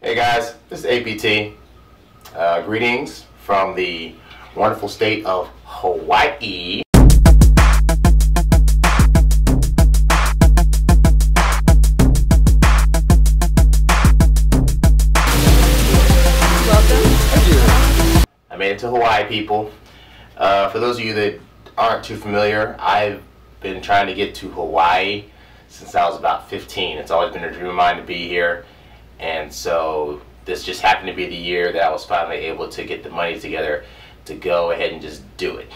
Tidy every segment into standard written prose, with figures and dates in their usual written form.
Hey guys, this is A.P.T. Greetings from the wonderful state of Hawaii. Welcome. Thank you. I made it to Hawaii, people. For those of you that aren't too familiar, I've been trying to get to Hawaii since I was about 15. It's always been a dream of mine to be here. And so this just happened to be the year that I was finally able to get the money together to go ahead and just do it.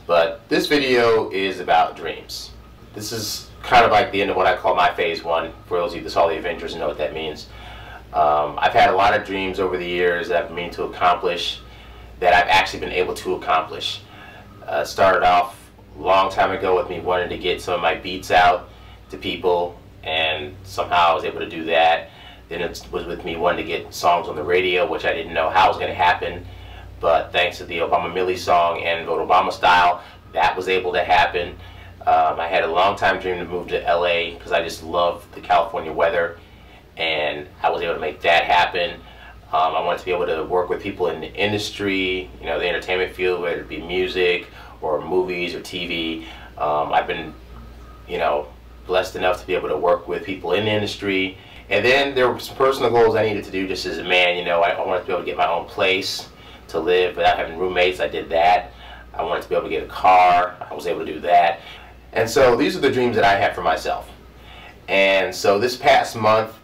But this video is about dreams. This is kind of like the end of what I call my phase one. For those of you that saw the Avengers and know what that means. I've had a lot of dreams over the years that I've been meaning to accomplish that I've actually been able to accomplish. Started off a long time ago with me wanting to get some of my beats out to people, and somehow I was able to do that. Then it was with me wanting to get songs on the radio, which I didn't know how it was going to happen. But thanks to the Obama Millie song and Vote Obama Style, that was able to happen. I had a long time dream to move to LA because I just love the California weather, and I was able to make that happen. I wanted to be able to work with people in the industry, you know, the entertainment field, whether it be music or movies or TV. I've been, you know, blessed enough to be able to work with people in the industry. And then there were some personal goals I needed to do just as a man. You know, I wanted to be able to get my own place to live without having roommates. I did that. I wanted to be able to get a car. I was able to do that. And so these are the dreams that I had for myself. And so this past month,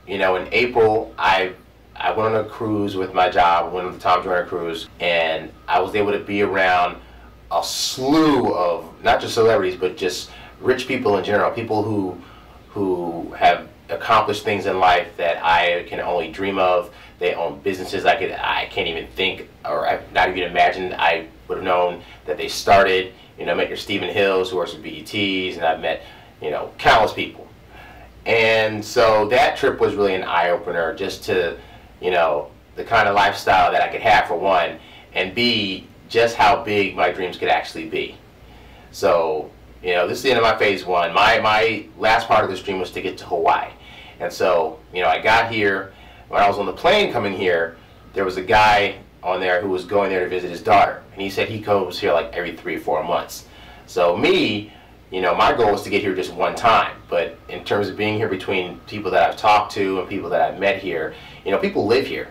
you know, in April, I went on a cruise with my job, went on the Tom Joyner cruise, and I was able to be around a slew of not just celebrities, but just rich people in general, people who have accomplished things in life that I can only dream of. They own businesses I can't even think, or I've not even imagined I would have known that they started. You know, I met your Stephen Hills, who works with BETs, and I've met, you know, countless people. And so that trip was really an eye-opener, just to, you know, the kind of lifestyle that I could have, for one, and B, just how big my dreams could actually be. So, you know, this is the end of my phase one. My last part of this dream was to get to Hawaii. And so, you know, I got here. When I was on the plane coming here, there was a guy on there who was going there to visit his daughter. And he said he comes here like every 3 or 4 months. So me, you know, my goal was to get here just one time. But in terms of being here between people that I've talked to and people that I've met here, you know, people live here.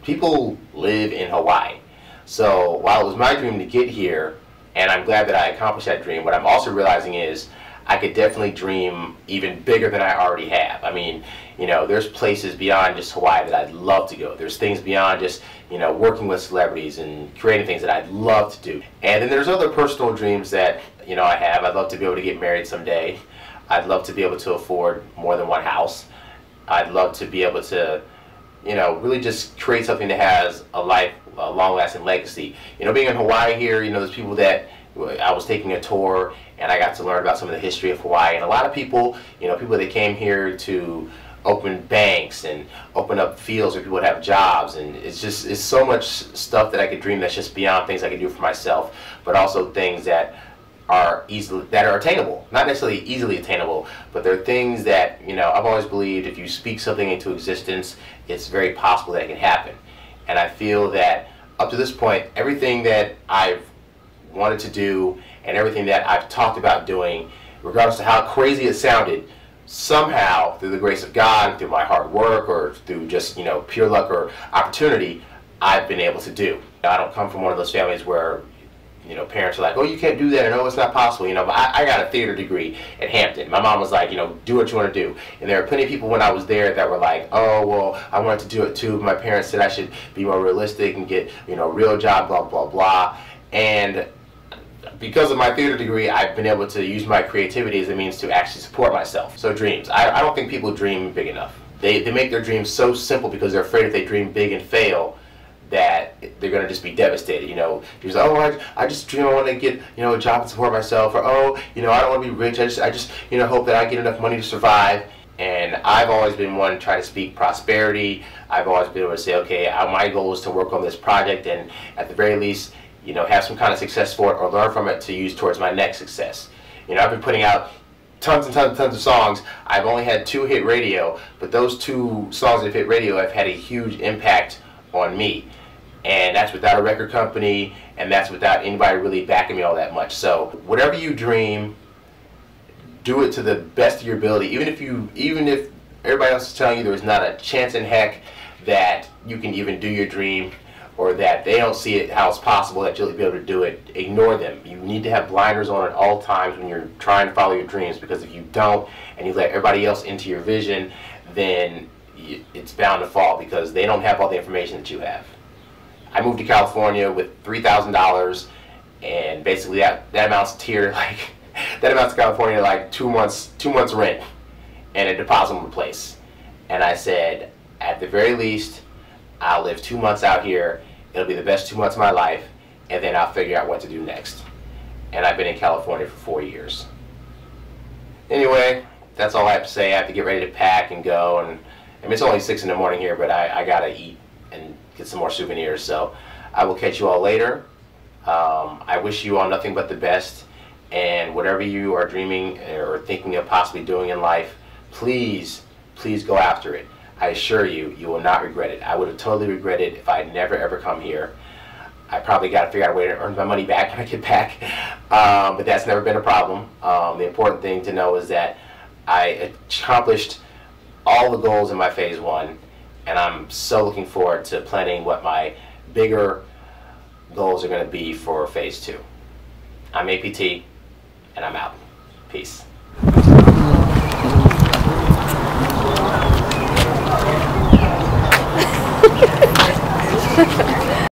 People live in Hawaii. So while it was my dream to get here, and I'm glad that I accomplished that dream, what I'm also realizing is I could definitely dream even bigger than I already have. I mean, you know, there's places beyond just Hawaii that I'd love to go. There's things beyond just, you know, working with celebrities and creating things that I'd love to do. And then there's other personal dreams that, you know, I have. I'd love to be able to get married someday. I'd love to be able to afford more than one house. I'd love to be able to, you know, really just create something that has a long-lasting legacy. You know, being in Hawaii here, you know, there's people that, I was taking a tour and I got to learn about some of the history of Hawaii, and a lot of people, you know, people that came here to open banks and open up fields where people would have jobs, and it's so much stuff that I could dream that's just beyond things I could do for myself, but also things that are attainable. Not necessarily easily attainable, but they're things that, you know, I've always believed if you speak something into existence, it's very possible that it can happen. And I feel that up to this point, everything that I've wanted to do and everything that I've talked about doing, regardless of how crazy it sounded, somehow through the grace of God, through my hard work, or through just, you know, pure luck or opportunity, I've been able to do. I don't come from one of those families where, you know, parents are like, oh, you can't do that, and oh, it's not possible, you know, but I got a theater degree at Hampton. My mom was like, you know, do what you want to do. And there are plenty of people when I was there that were like, oh, well, I wanted to do it too. My parents said I should be more realistic and get, you know, a real job, blah, blah, blah. And because of my theater degree, I've been able to use my creativity as a means to actually support myself. So dreams. I don't think people dream big enough. They make their dreams so simple because they're afraid if they dream big and fail, that they're going to just be devastated. You know, you're like, oh, I just dream I want to get, you know, a job and support myself, or oh, you know, I don't want to be rich, I just you know, hope that I get enough money to survive. And I've always been one to try to speak prosperity. I've always been able to say, okay, my goal is to work on this project and at the very least, you know, have some kind of success for it or learn from it to use towards my next success. You know, I've been putting out tons and tons and tons of songs. I've only had 2 hit radio, but those 2 songs that have hit radio have had a huge impact on me. And that's without a record company, and that's without anybody really backing me all that much. So whatever you dream, do it to the best of your ability. Even if everybody else is telling you there's not a chance in heck that you can even do your dream, or that they don't see it how it's possible that you'll be able to do it, ignore them. You need to have blinders on at all times when you're trying to follow your dreams, because if you don't and you let everybody else into your vision, then it's bound to fall, because they don't have all the information that you have. I moved to California with $3,000, and basically that amounts to California like 2 months rent and a deposit on the place. And I said, at the very least, I'll live 2 months out here. It'll be the best 2 months of my life, and then I'll figure out what to do next. And I've been in California for 4 years. Anyway, that's all I have to say. I have to get ready to pack and go. And I mean, it's only 6 in the morning here, but I gotta eat and get some more souvenirs. So I will catch you all later. I wish you all nothing but the best. And whatever you are dreaming or thinking of possibly doing in life, please, please go after it. I assure you, you will not regret it. I would have totally regretted it if I had never ever come here. I probably got to figure out a way to earn my money back when I get back, but that's never been a problem. The important thing to know is that I accomplished all the goals in my phase 1, and I'm so looking forward to planning what my bigger goals are going to be for phase 2. I'm A.P.T, and I'm out. Peace.